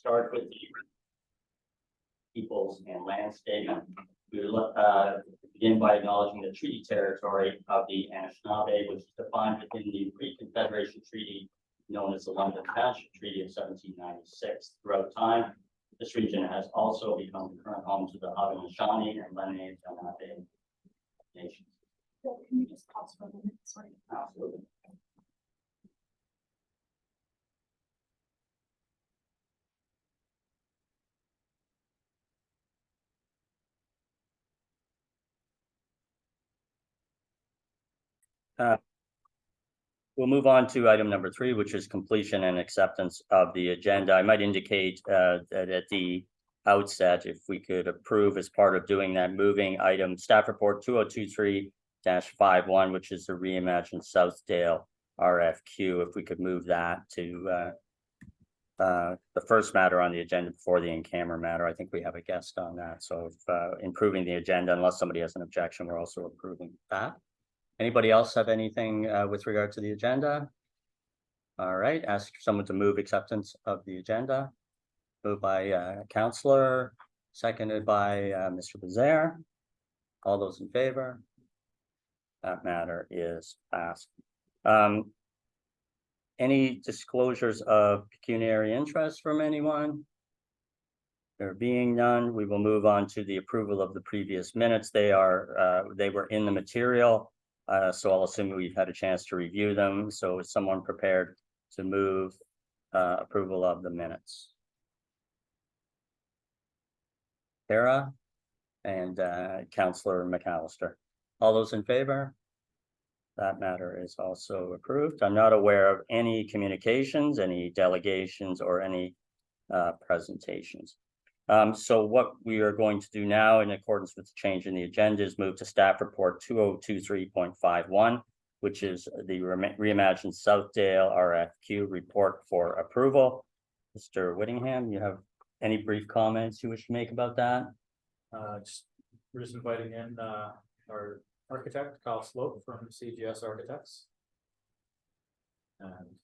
start with the peoples and land statement. We will begin by acknowledging the treaty territory of the Anishinaabe, which is defined within the Pre-Confederation Treaty known as the London Township Treaty of 1796. Throughout time, this region has also become the current home to the Haudenosaunee and Lenape nations. Well, can you just pause for a minute? Sorry. Absolutely. We'll move on to item number 3, which is completion and acceptance of the agenda. I might indicate that at the outset, if we could approve as part of doing that, moving item staff report 2023-51, which is the Reimagine Southdale RFQ. If we could move that to the first matter on the agenda before the in-camera matter. I think we have a guest on that. So if, improving the agenda, unless somebody has an objection, we're also approving that. Anybody else have anything with regard to the agenda? All right, ask someone to move acceptance of the agenda. Moved by Councillor, seconded by Mr. Bezaire. All those in favor? That matter is passed. Any disclosures of pecuniary interest from anyone? There being none, we will move on to the approval of the previous minutes. They were in the material. So I'll assume we've had a chance to review them. So is someone prepared to move approval of the minutes? Kara and Councillor McAllister. All those in favor? That matter is also approved. I'm not aware of any communications, any delegations, or any presentations. So what we are going to do now, in accordance with the change in the agenda, is move to staff report 2023.51, which is the Reimagine Southdale RFQ report for approval. Mr. Whittingham, you have any brief comments you wish to make about that? We're just inviting in our architect, Kyle Slope from CGS Architects. And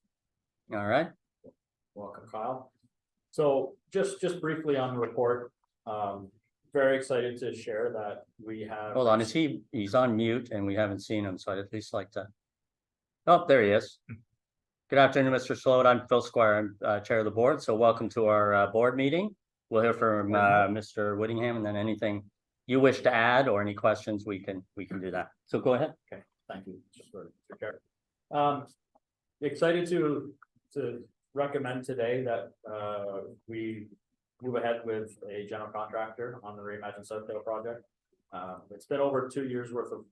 all right. Welcome, Kyle. So just briefly on the report, very excited to share that we have. Hold on, he's on mute and we haven't seen him, so I'd at least like to. Oh, there he is. Good afternoon, Mr. Sloat. I'm Phil Squire. I'm chair of the board. So welcome to our board meeting. We'll hear from Mr. Whittingham, and then anything you wish to add or any questions, we can do that. So go ahead. Okay, thank you, Mr. Chair. Excited to recommend today that we move ahead with a general contractor on the Reimagine Southdale project. It's been over 2 years worth of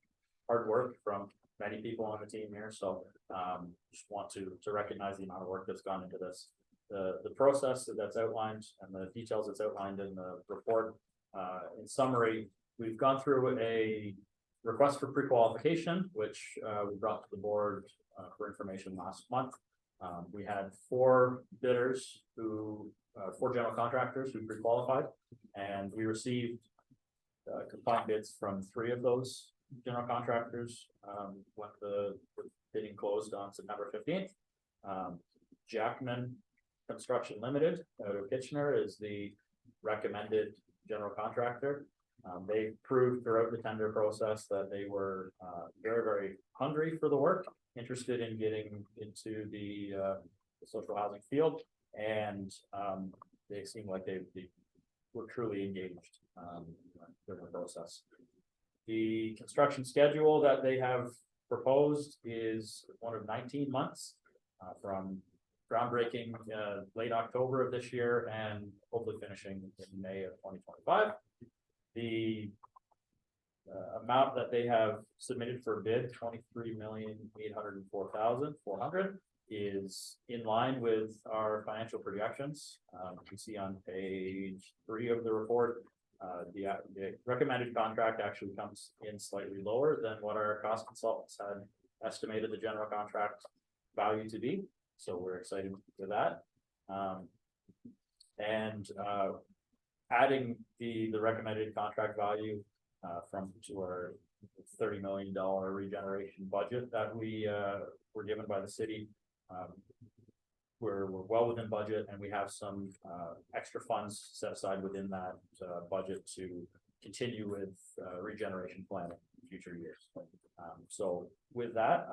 hard work from many people on the team here, so just want to recognize the amount of work that's gone into this. The process that's outlined and the details that's outlined in the report. In summary, we've gone through a request for pre-qualification, which we brought to the board for information last month. We had 4 bidders who, 4 general contractors who pre-qualified, and we received compliant bids from 3 of those general contractors when the bidding closed on September 15th. Jackman Construction Limited out of Kitchener is the recommended general contractor. They proved throughout the tender process that they were very, very hungry for the work, interested in getting into the social housing field, and they seemed like they were truly engaged during the process. The construction schedule that they have proposed is one of 19 months from groundbreaking late October of this year and hopefully finishing in May of 2025. The amount that they have submitted for bid, $23,804,400, is in line with our financial projections. You can see on page 3 of the report, the recommended contract actually comes in slightly lower than what our cost consultants had estimated the general contract value to be. So we're excited for that. Adding the recommended contract value to our $30 million regeneration budget that we were given by the city, we're well within budget, and we have some extra funds set aside within that budget to continue with regeneration planning in future years. So with that,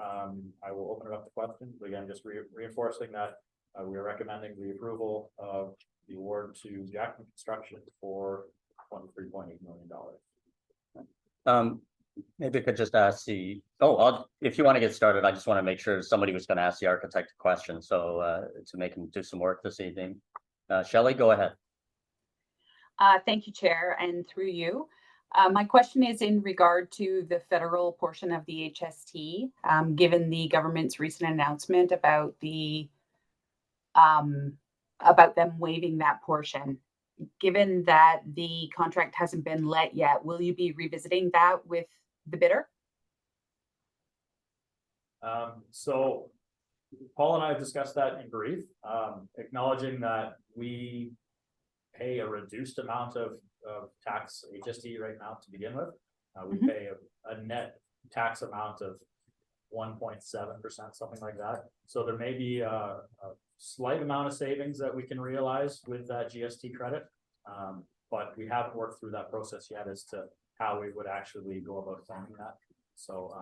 I will open it up to questions. Again, just reinforcing that we are recommending the approval of the award to Jackman Construction for $23.8 million. Maybe I could just ask if you want to get started, I just want to make sure somebody was going to ask the architect a question, so to make him do some work this evening. Shelley, go ahead. Thank you, Chair, and through you. My question is in regard to the federal portion of the HST, given the government's recent announcement about them waiving that portion. Given that the contract hasn't been let yet, will you be revisiting that with the bidder? So Paul and I have discussed that in brief, acknowledging that we pay a reduced amount of tax HST right now to begin with. We pay a net tax amount of 1.7%, something like that. So there may be a slight amount of savings that we can realize with that GST credit. But we haven't worked through that process yet as to how we would actually go about funding that. So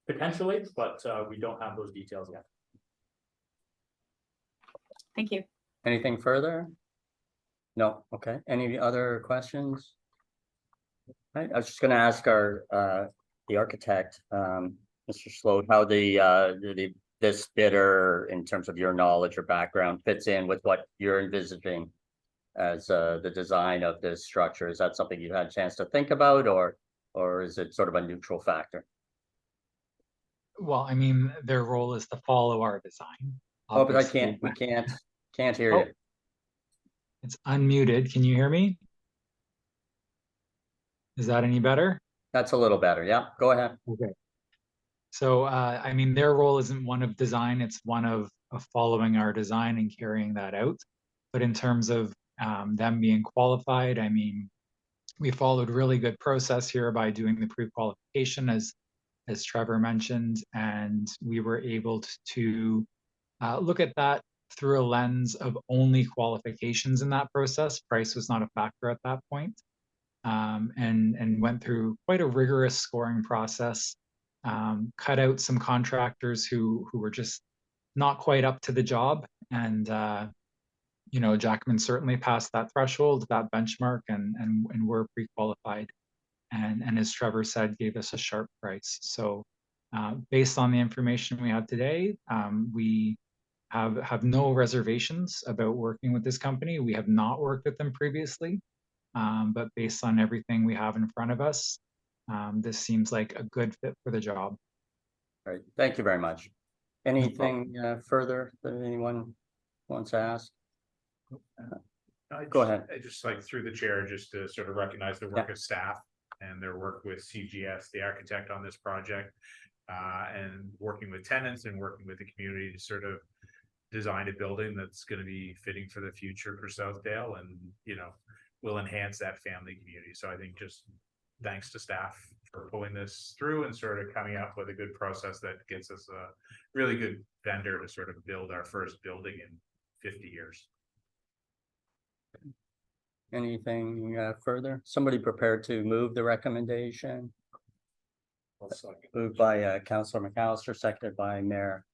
potentially, but we don't have those details yet. Thank you. Anything further? No. Okay. Any other questions? Right. I was just going to ask the architect, Mr. Sloat, how this bidder, in terms of your knowledge or background, fits in with what you're envisaging as the design of this structure. Is that something you had a chance to think about, or is it sort of a neutral factor? Well, I mean, their role is to follow our design. Oh, but Obviously. we can't hear you. It's unmuted. Can you hear me? Is that any better? That's a little better. Yeah, go ahead. Okay. So, I mean, their role isn't one of design, it's one of following our design and carrying that out. But in terms of them being qualified, I mean, we followed really good process here by doing the pre-qualification, as Trevor mentioned, and we were able to look at that through a lens of only qualifications in that process. Price was not a factor at that point, and went through quite a rigorous scoring process. Cut out some contractors who were just not quite up to the job, and you know, Jackman certainly passed that threshold, that benchmark, and we're pre-qualified, and as Trevor said, gave us a sharp price. So based on the information we have today, we have no reservations about working with this company. We have not worked with them previously, but based on everything we have in front of us, this seems like a good fit for the job. All right. Thank you very much. Anything further that anyone wants to ask? Go ahead. I just like through the chair, just to sort of recognize the work of staff and their work with CGS, the architect on this project, and working with tenants and working with the community to sort of design a building that's going to be fitting for the future for Southdale, and you know, will enhance that family community. So I think just thanks to staff for pulling this through and sort of coming up with a good process that gets us a really good vendor to sort of build our first building in 50 years. Anything further? Somebody prepared to move the recommendation? Moved by Councillor McAllister, seconded by Mayor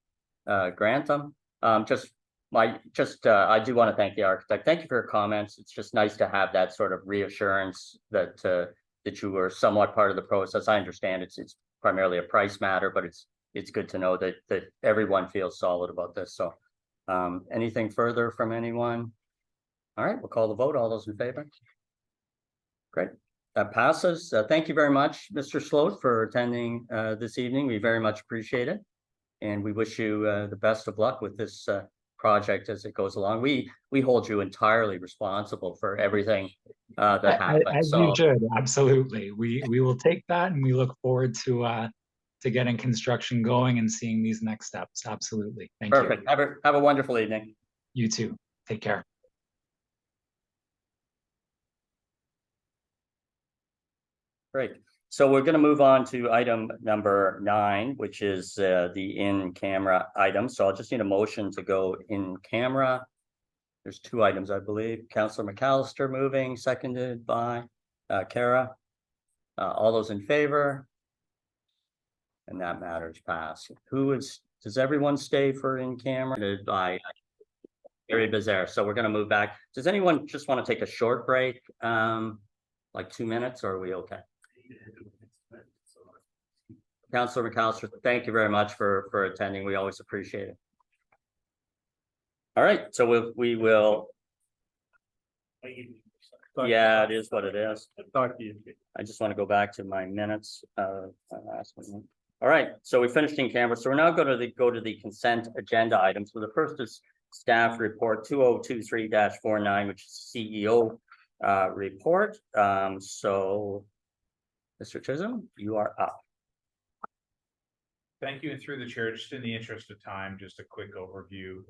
Grantham. I do want to thank the architect. Thank you for your comments. It's just nice to have that sort of reassurance that that you were somewhat part of the process. I understand it's primarily a price matter, but it's good to know that everyone feels solid about this. So anything further from anyone? All right, we'll call the vote. All those in favor? Great. That passes. Thank you very much, Mr. Sloat, for attending this evening. We very much appreciate it. And we wish you the best of luck with this project as it goes along. We hold you entirely responsible for everything that happens. As you should, absolutely. We will take that, and we look forward to getting construction going and seeing these next steps. Absolutely. Thank you. Perfect. Have a wonderful evening. You too. Take care. Great. so we're gonna move on to item number 9, which is the in-camera item. So I'll just need a motion to go in camera. There's 2 items, I believe. Councillor McAllister moving, seconded by Kara. All those in favor? And that matters pass. Does everyone stay for in camera? By Very bizarre. So we're gonna move back. Does anyone just want to take a short break? Like 2 minutes, or are we okay? Councillor McAllister, thank you very much for attending. We always appreciate it. All right, so we will. Yeah, it is what it is. Talk to you. I just want to go back to my minutes. My last one. All right, so we finished in camera. So we're now going to go to the consent agenda items. So the first is staff report 2023-49, which is CEO report. So Mr. Chisholm, you are up. Thank you, and through the chair, just in the interest of time, just a quick overview.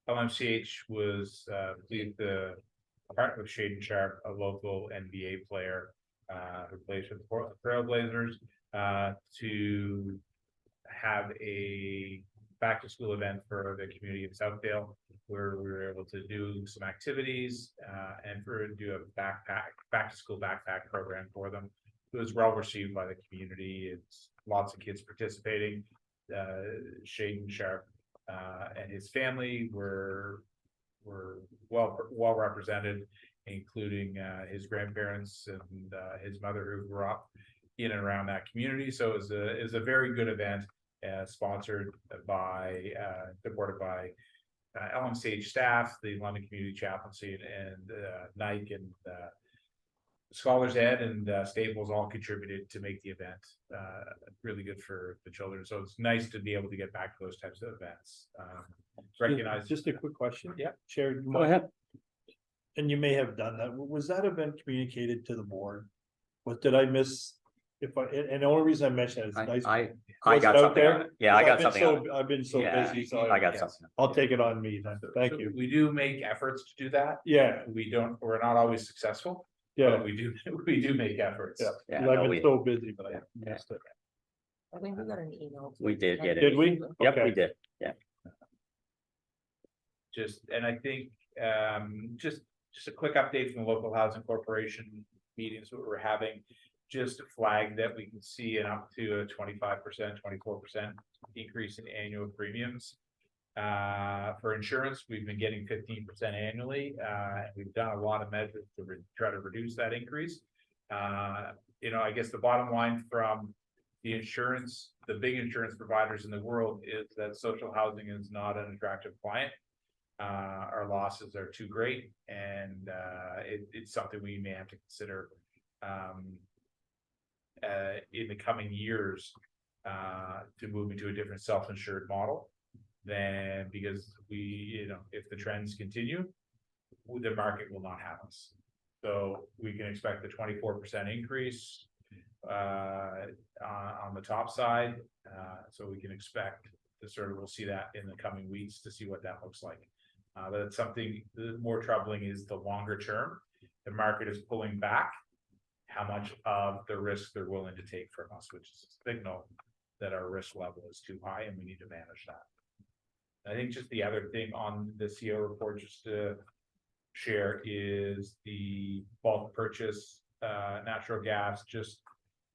LMCH was pleased to partner with Shaden Sharp, a local NBA player who plays for the Portland Trailblazers, to have a back to school event for the community of Southdale, where we were able to do some activities and do a back to school backpack program for them. It was well received by the community. It's lots of kids participating. Shaden Sharp and his family were well represented, including his grandparents and his mother, who grew up in and around that community. So it was a very good event, sponsored by supported by LMCH staff, the London Community Chaplaincy, and Nike and Scholars Ed and Staples all contributed to make the event really good for the children. So it's nice to be able to get back to those types of events. Recognize. Just a quick question. Yeah. Chair. Go ahead. And you may have done that. Was that event communicated to the board? Did I miss? And the only reason I mentioned it is nice. I Was got it out something there? on it. Yeah, I got I've been something so- on it. I've been so Yeah, busy, so I got Yes. something. I'll take it on me then. Thank So you. we do make efforts to do that. Yeah, We're not always successful, yeah, but we do make efforts. yeah. Yeah, 'Cause no, I've we- been so busy, but I Yeah. missed it. I think we got an email. We did get it. Did we? Yep, Okay. we did. And I think just a quick update from the local housing corporation meetings that we're having. Just to flag that we can see an up to a 25%, 24% increase in annual premiums. For insurance, we've been getting 15% annually. We've done a lot of measures to try to reduce that increase. I guess the bottom line from the big insurance providers in the world is that social housing is not an attractive client. Our losses are too great, and it's something we may have to consider in the coming years to move into a different self-insured model. Then, because if the trends continue, the market will not have us. So we can expect the 24% increase on the top side. So we can expect we'll see that in the coming weeks to see what that looks like. But it's something more troubling is the longer term. The market is pulling back how much of the risk they're willing to take from us, which is a signal that our risk level is too high and we need to manage that. I think just the other thing on the CO report, just to share, is the bulk purchase natural gas. Just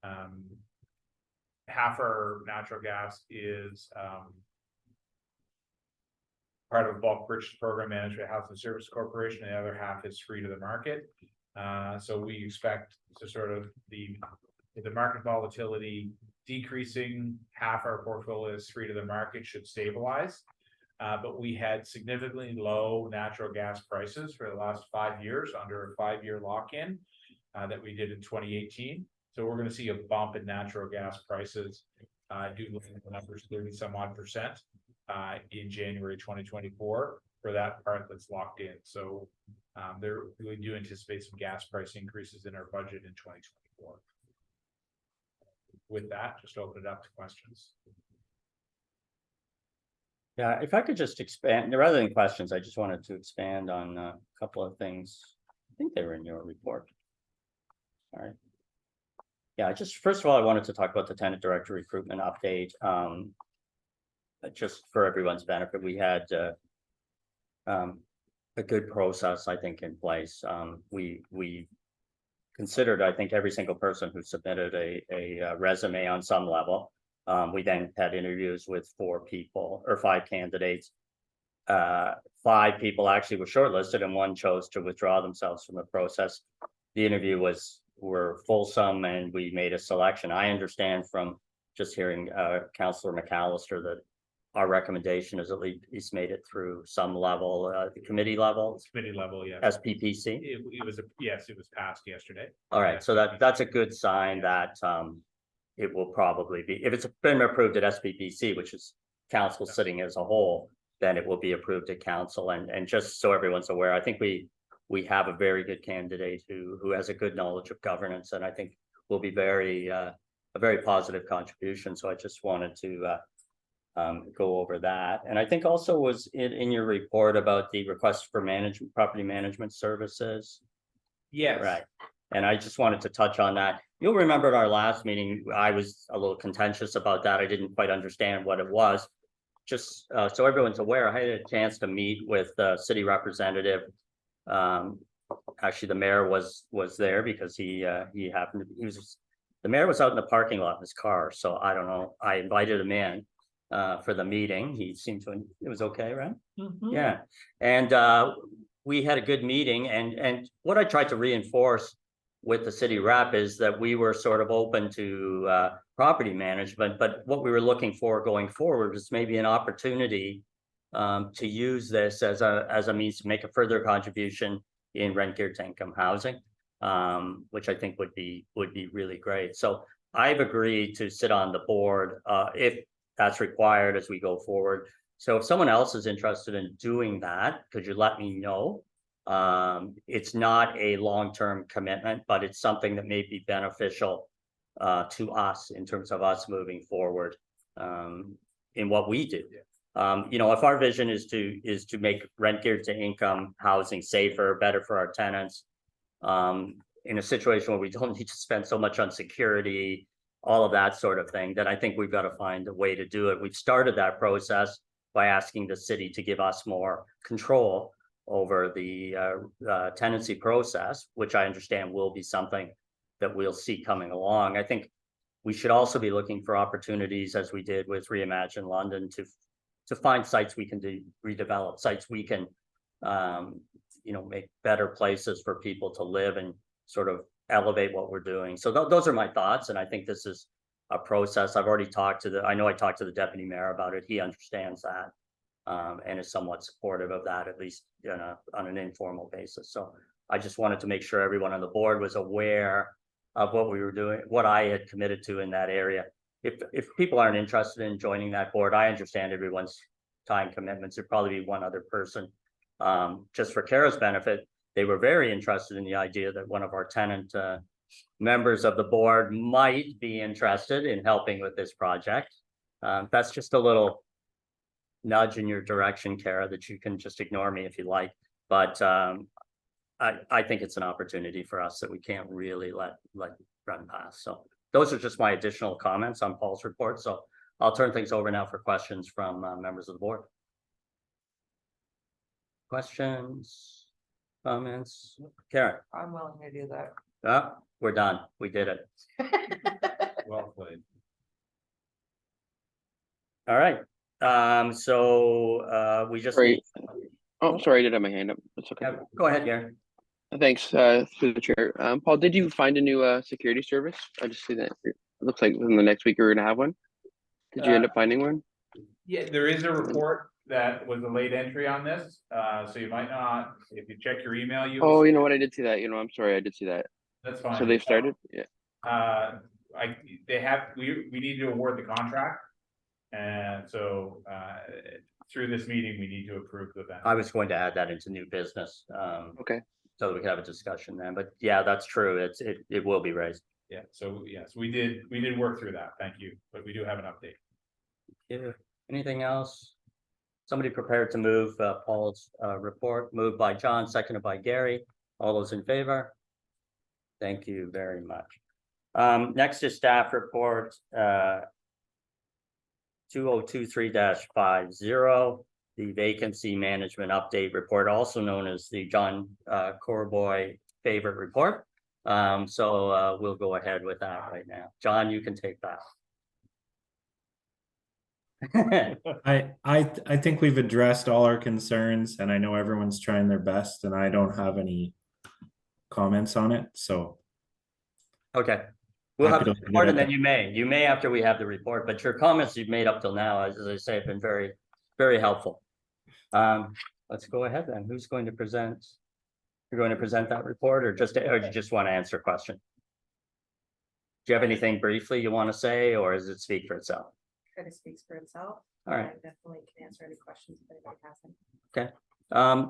half our natural gas is part of a bulk purchase program managed by Housing Service Corporation, and the other half is free to the market. So we expect to sort of the market volatility decreasing, half our portfolio is free to the market, should stabilize. But we had significantly low natural gas prices for the last 5 years under a 5-year lock-in that we did in 2018. So we're going to see a bump in natural gas prices due to the numbers 30 some odd percent in January 2024 for that part that's locked in. So we do anticipate some gas price increases in our budget in 2024. With that, just open it up to questions. Yeah, if I could just expand, rather than questions, I just wanted to expand on a couple of things. I think they were in your report. All right. Yeah, just first of all, I wanted to talk about the tenant director recruitment update. Just for everyone's benefit, we had a good process, I think, in place. We considered, I think, every single person who submitted a resume on some level. We then had interviews with 4 people or 5 candidates. 5 people actually were shortlisted and 1 chose to withdraw themselves from the process. The interview were fulsome and we made a selection. I understand from just hearing Councillor McAllister that our recommendation is at least made it through some level, the committee level, Committee level, yeah. SPPC. It was, yes, it was passed yesterday. All right, so that's a good sign that it will probably be, if it's been approved at SPPC, which is council sitting as a whole, then it will be approved at council. And just so everyone's aware, I think we have a very good candidate who has a good knowledge of governance, and I think will be a very positive contribution. So I just wanted to go over that. And I think also was in your report about the request for property management services. Yes. Right. And I just wanted to touch on that. You'll remember at our last meeting, I was a little contentious about that. I didn't quite understand what it was. Just so everyone's aware, I had a chance to meet with the city representative. Actually, the mayor was there because the mayor was out in the parking lot in his car. So I don't know. I invited him in for the meeting. He seemed to, it was okay, right? Yeah. And we had a good meeting, and what I tried to reinforce with the city rep is that we were sort of open to property management, but what we were looking for going forward was maybe an opportunity to use this as a means to make a further contribution in rent geared to income housing, which I think would be really great. So I've agreed to sit on the board if that's required as we go forward. So if someone else is interested in doing that, could you let me know? It's not a long-term commitment, but it's something that may be beneficial to us in terms of us moving forward in what we do. If our vision is to make rent geared to income housing safer, better for our tenants, in a situation where we don't need to spend so much on security, all of that sort of thing, then I think we've got to find a way to do it. We've started that process by asking the city to give us more control over the tenancy process, which I understand will be something that we'll see coming along. I think we should also be looking for opportunities, as we did with Reimagine London, to find sites we can redevelop, sites we can make better places for people to live and sort of elevate what we're doing. So those are my thoughts, and I think this is a process. I've already talked to I talked to the deputy mayor about it. He understands that and is somewhat supportive of that, at least on an informal basis. So I just wanted to make sure everyone on the board was aware of what we were doing, what I had committed to in that area. If people aren't interested in joining that board, I understand everyone's time commitments. There'd probably be one other person. Just for Kara's benefit, they were very interested in the idea that one of our tenant members of the board might be interested in helping with this project. That's just a little nudge in your direction, Kara, that you can just ignore me if you like. But I think it's an opportunity for us that we can't really let run past. So those are just my additional comments on Paul's report. So I'll turn things over now for questions from members of the board. Questions, comments? Karen? I'm willing to do that. We're done. We did it. Well played. All right. So we just Sorry. Oh, sorry, I did have my hand up. It's okay. go ahead, Gary. Thanks, through the chair. Paul, did you find a new security service? I just see that it looks like in the next week we're gonna have one. Did you end up finding one? Yeah, there is a report that was a late entry on this, so you might not, if you check your email, you. Oh, you know what? I did see that. I'm sorry, I did see that. That's fine. So they've started? Yeah. We need to award the contract. And so, through this meeting, we need to approve the event. I was going to add that into new business. Okay. So that we could have a discussion then, but yeah, that's true. It will be raised. Yeah, so yes, we did work through that. Thank you, but we do have an update. Yeah. Anything else? Somebody prepared to move Paul's report, moved by John, seconded by Gary. All those in favor? Thank you very much. Next is staff report, 2023-50, the vacancy management update report, also known as the John Corboy favorite report. So we'll go ahead with that right now. John, you can take that. I think we've addressed all our concerns, and I know everyone's trying their best, and I don't have any comments on it, so. Okay, we'll have Happy the to report, get and it. then you may after we have the report, but your comments you've made up till now, as I say, have been very, very helpful. Let's go ahead then. Who's going to present? You're going to present that report, or you just want to answer a question? Do you have anything briefly you want to say, or does it speak for itself? Kind of speaks for itself. All right. I definitely can answer any questions if anybody has them. Okay. I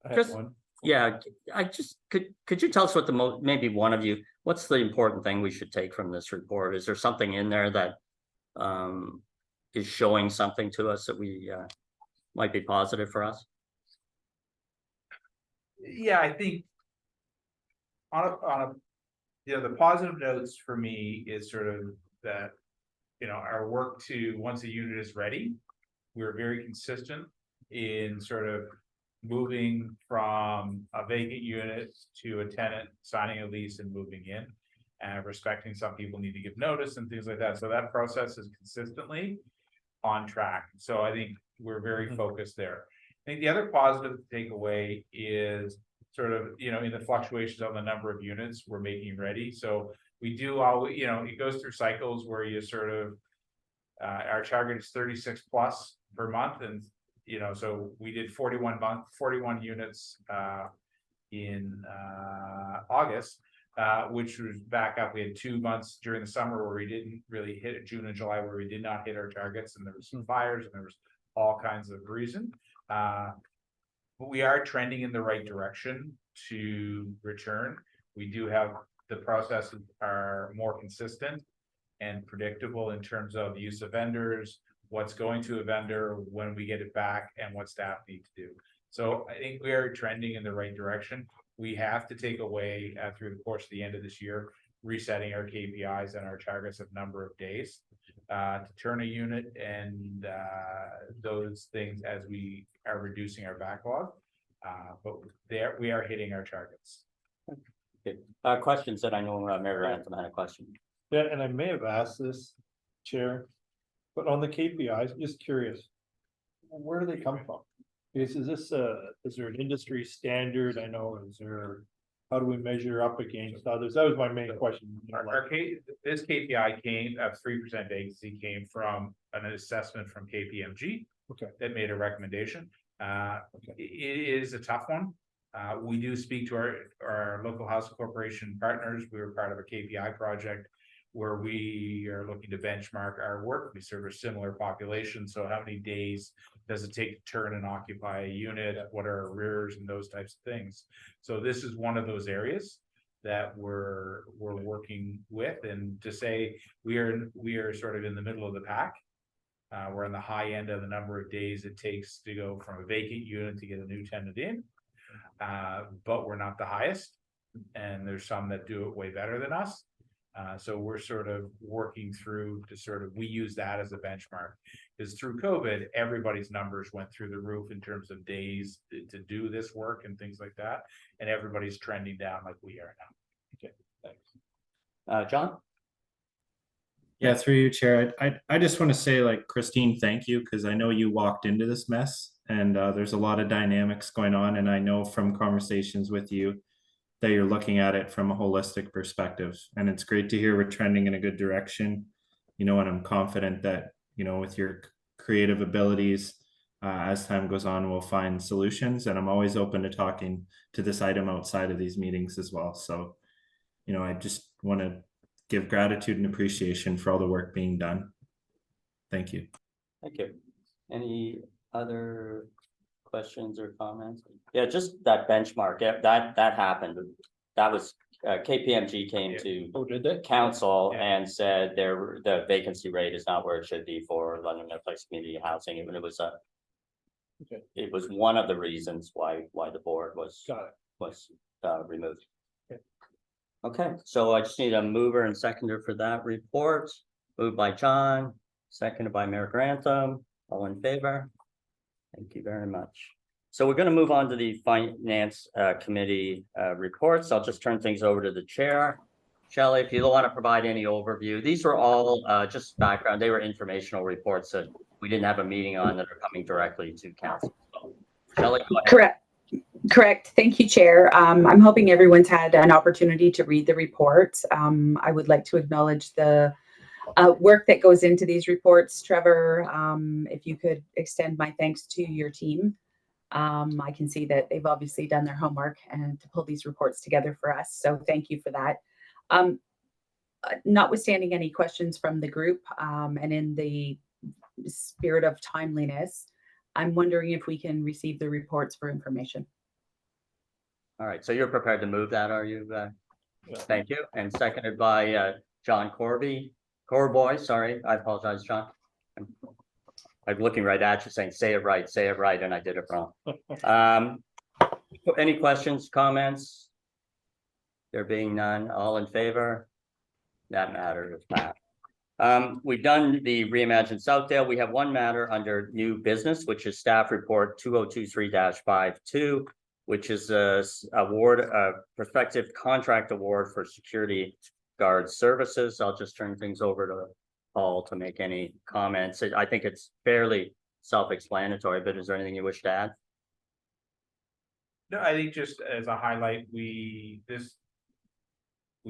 have Chris, one. yeah, I just, could you tell us what maybe one of you, what's the important thing we should take from this report? Is there something in there that is showing something to us that we might be positive for us? Yeah, I think on a, the positive notes for me is sort of that, our work to, once a unit is ready, we're very consistent in sort of moving from a vacant unit to a tenant signing a lease and moving in, and respecting some people need to give notice and things like that. So that process is consistently on track. So I think we're very focused there. I think the other positive to take away is sort of, in the fluctuations on the number of units we're making ready. So we do always, it goes through cycles where you sort of, our target is 36 plus per month. And, so we did 41 units in August, which was back up. We had 2 months during the summer where we didn't really hit it, June and July, where we did not hit our targets, and there was some fires and there was all kinds of reason. But we are trending in the right direction to return. We do have the processes are more consistent and predictable in terms of use of vendors, what's going to a vendor, when we get it back, and what staff need to do. So I think we are trending in the right direction. We have to take away through the course of the end of this year, resetting our KPIs and our targets of number of days to turn a unit, and those things as we are reducing our backlog. But we are hitting our targets. Okay. Questions that I know Mayor Anthem had a question. Yeah, and I may have asked this, Chair, but on the KPIs, I'm just curious, where do they come from? Is this is there an industry standard? I know, how do we measure up against others? That was my main question. This KPI came of 3% vacancy came from an assessment from KPMG. Okay. That made a recommendation. It is a tough one. We do speak to our local housing corporation partners. We were part of a KPI project where we are looking to benchmark our work. We serve a similar population. So how many days does it take to turn and occupy a unit? What are arrears and those types of things? So this is one of those areas that we're working with, and to say we are sort of in the middle of the pack. We're on the high end of the number of days it takes to go from a vacant unit to get a new tenant in, but we're not the highest, and there's some that do it way better than us. So we're sort of working through to we use that as a benchmark, because through COVID, everybody's numbers went through the roof in terms of days to do this work and things like that. And everybody's trending down like we are now. Okay, thanks. John? Yeah, through you, Chair. I just want to say, like, Christine, thank you, because I know you walked into this mess, and there's a lot of dynamics going on. And I know from conversations with you that you're looking at it from a holistic perspective, and it's great to hear we're trending in a good direction, and I'm confident that, with your creative abilities, as time goes on, we'll find solutions. And I'm always open to talking to this item outside of these meetings as well. So, I just want to give gratitude and appreciation for all the work being done. Thank you. Thank you. Any other questions or comments? Yeah, just that benchmark, yeah, that happened. That was KPMG came to council and said the vacancy rate is not where it should be for London Metroplex community housing. Even it was it was one of the reasons why the board was removed. Okay, so I just need a mover and seconder for that report. Moved by John, seconded by Mayor Grantham. All in favor? Thank you very much. So we're gonna move on to the Finance Committee reports. I'll just turn things over to the chair. Shelley, if you don't want to provide any overview, these were all just background. They were informational reports that we didn't have a meeting on that are coming directly to council. So, Shelley, go ahead. Correct. Thank you, Chair. I'm hoping everyone's had an opportunity to read the report. I would like to acknowledge the work that goes into these reports. Trevor, if you could extend my thanks to your team. I can see that they've obviously done their homework and to pull these reports together for us. So thank you for that. Notwithstanding any questions from the group, and in the spirit of timeliness, I'm wondering if we can receive the reports for information. All right, so you're prepared to move that, are you? Thank you. And seconded by John Corboy, sorry, I apologize, John. I'm looking right at you saying, say it right, and I did it wrong. Any questions, comments? There being none, all in favor? That matter is passed. We've done the Reimagine Southdale. We have one matter under new business, which is staff report 2023-52, which is a prospective contract award for security guard services. I'll just turn things over to Paul to make any comments. I think it's fairly self-explanatory, but is there anything you wish to add? No, I think just as a highlight, we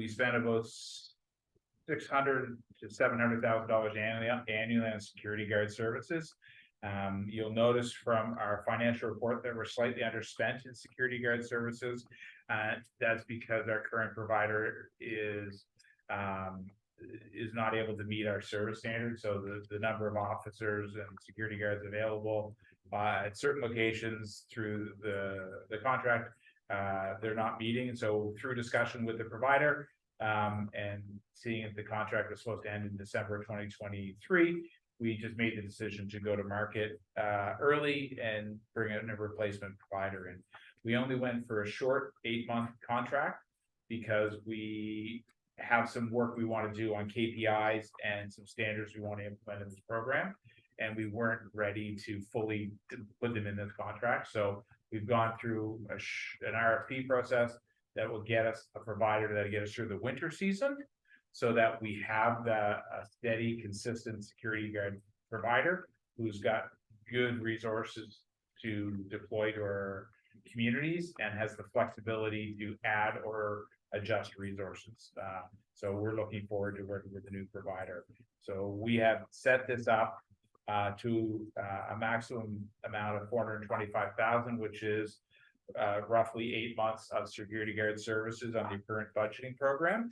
spent about $600,000 to $700,000 annually on security guard services. You'll notice from our financial report that we're slightly underspent in security guard services. That's because our current provider is not able to meet our service standards. So the number of officers and security guards available at certain locations through the contract, they're not meeting. And so through discussion with the provider, and seeing if the contract was supposed to end in December 2023, we just made the decision to go to market early and bring in a replacement provider. And we only went for a short 8-month contract because we have some work we want to do on KPIs and some standards we want to implement in this program. And we weren't ready to fully put them in this contract. So we've gone through an RFP process that will get us a provider that'll get us through the winter season, so that we have a steady, consistent security guard provider who's got good resources to deploy to our communities and has the flexibility to add or adjust resources. So we're looking forward to working with the new provider. So we have set this up to a maximum amount of $425,000, which is roughly 8 months of security guard services on the current budgeting program.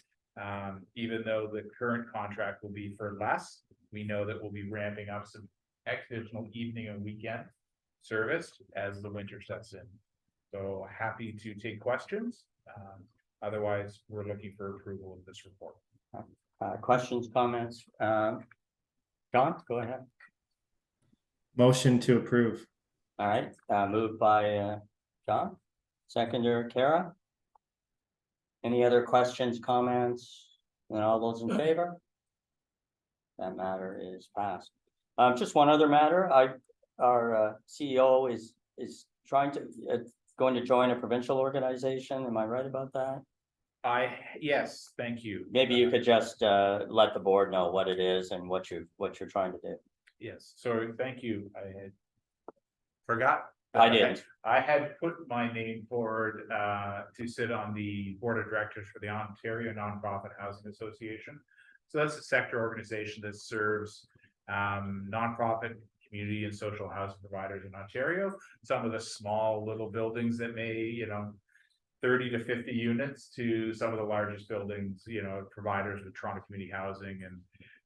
Even though the current contract will be for less, we know that we'll be ramping up some additional evening and weekend service as the winter sets in. So happy to take questions. Otherwise, we're looking for approval of this report. Questions, comments? John, go ahead. Motion to approve. All right, moved by John, seconder Kara. Any other questions, comments? And all those in favor? That matter is passed. Just one other matter. Our CEO is trying to going to join a provincial organization. Am I right about that? Yes, thank you. Maybe you could just let the board know what it is and what you're trying to do. Yes, sorry, thank you. I had forgot. I didn't. I had put my name forward to sit on the board of directors for the Ontario Nonprofit Housing Association. So that's a sector organization that serves nonprofit, community, and social housing providers in Ontario. Some of the small little buildings that may, 30 to 50 units, to some of the largest buildings, providers with Toronto Community Housing and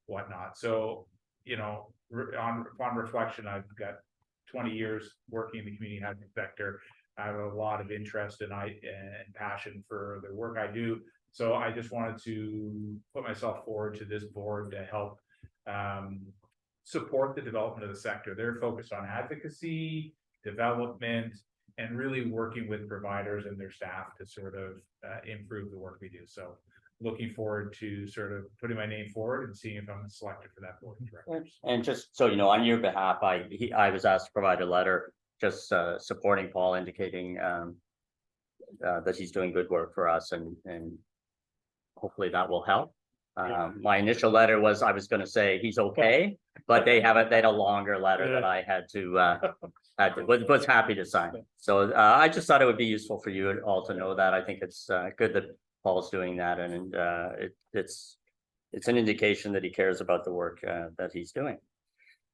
whatnot. So, upon reflection, I've got 20 years working in the community housing sector. I have a lot of interest and passion for the work I do. So I just wanted to put myself forward to this board to help support the development of the sector. They're focused on advocacy, development, and really working with providers and their staff to sort of improve the work we do. So looking forward to sort of putting my name forward and seeing if I'm selected for that board of directors. And just so you know, on your behalf, I was asked to provide a letter just supporting Paul, indicating that he's doing good work for us, and hopefully that will help. My initial letter was, I was gonna say he's okay, but they had a longer letter that I had to was happy to sign. So I just thought it would be useful for you all to know that. I think it's good that Paul's doing that, and it's an indication that he cares about the work that he's doing.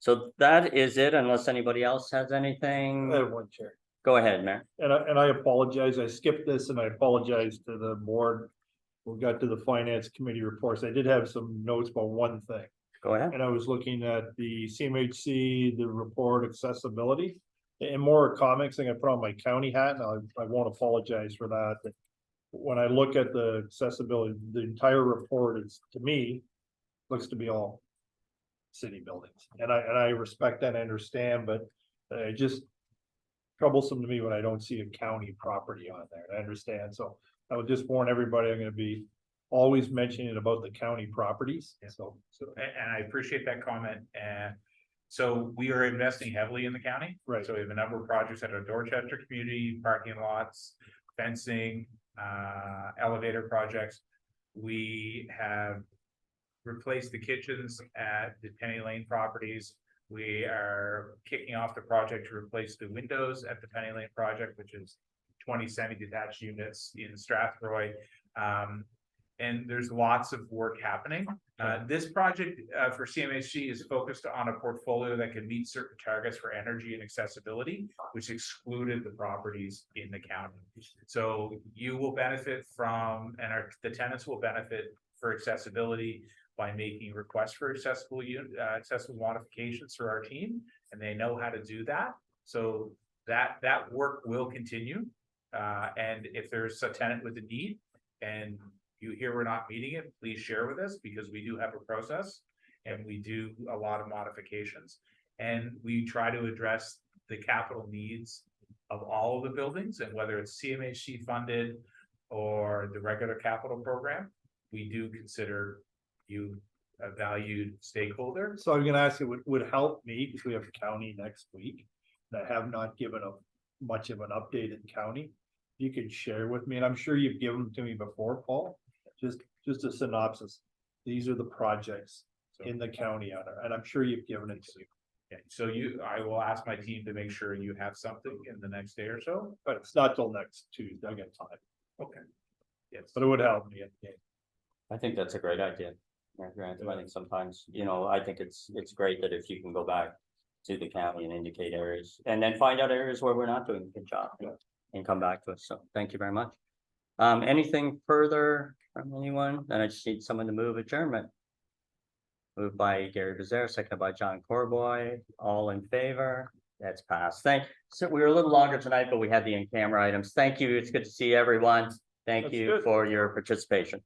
So that is it, unless anybody else has anything. I have one, Chair. Go ahead, Mayor. And I apologize, I skipped this and I apologize to the board. We got to the finance committee reports. I did have some notes about one thing. Go ahead. And I was looking at the CMHC, the report accessibility. And more comments, I put on my county hat, and I won't apologize for that. But when I look at the accessibility, the entire report is, to me, looks to be all city buildings. And I respect that, and understand, but just troublesome to me when I don't see a county property on there. I understand, so I would just warn everybody, I'm gonna be always mentioning about the county properties, so. And I appreciate that comment, and so we are investing heavily in the county. Right. So we have a number of projects at our Dorchester community, parking lots, fencing, elevator projects. We have replaced the kitchens at the Penny Lane properties. We are kicking off the project to replace the windows at the Penny Lane project, which is 20 semi-detached units in Strathroy. And there's lots of work happening. This project for CMHC is focused on a portfolio that can meet certain targets for energy and accessibility, which excluded the properties in the county. So you will benefit from, and the tenants will benefit for accessibility by making requests for accessible modifications through our team, and they know how to do that. So that work will continue. And if there's a tenant with a need and you hear we're not meeting it, please share with us, because we do have a process and we do a lot of modifications. And we try to address the capital needs of all of the buildings, and whether it's CMHC funded or the regular capital program, we do consider you a valued stakeholder. So I'm gonna ask you, would help me, because we have county next week, that have not given a much of an update in county. You could share with me, and I'm sure you've given them to me before, Paul, just a synopsis. These are the projects in the county and I'm sure you've given it to me. Yeah, so I will ask my team to make sure you have something in the next day or so. But it's not till next Tuesday, I got time, Okay. Yes. but it would help me. I think that's a great idea. Mayor Grantham. I think sometimes, I think it's great that if you can go back to the county and indicate areas, and then find out areas where we're not doing a good job, and come back to us. So thank you very much. Anything further from anyone? Then I just need someone to move adjournment. Moved by Gary Bezerra, seconded by John Corboy. All in favor? That's passed. So we were a little longer tonight, but we had the in-camera items. Thank you. It's good to see everyone. Thank That's you good. for your participation.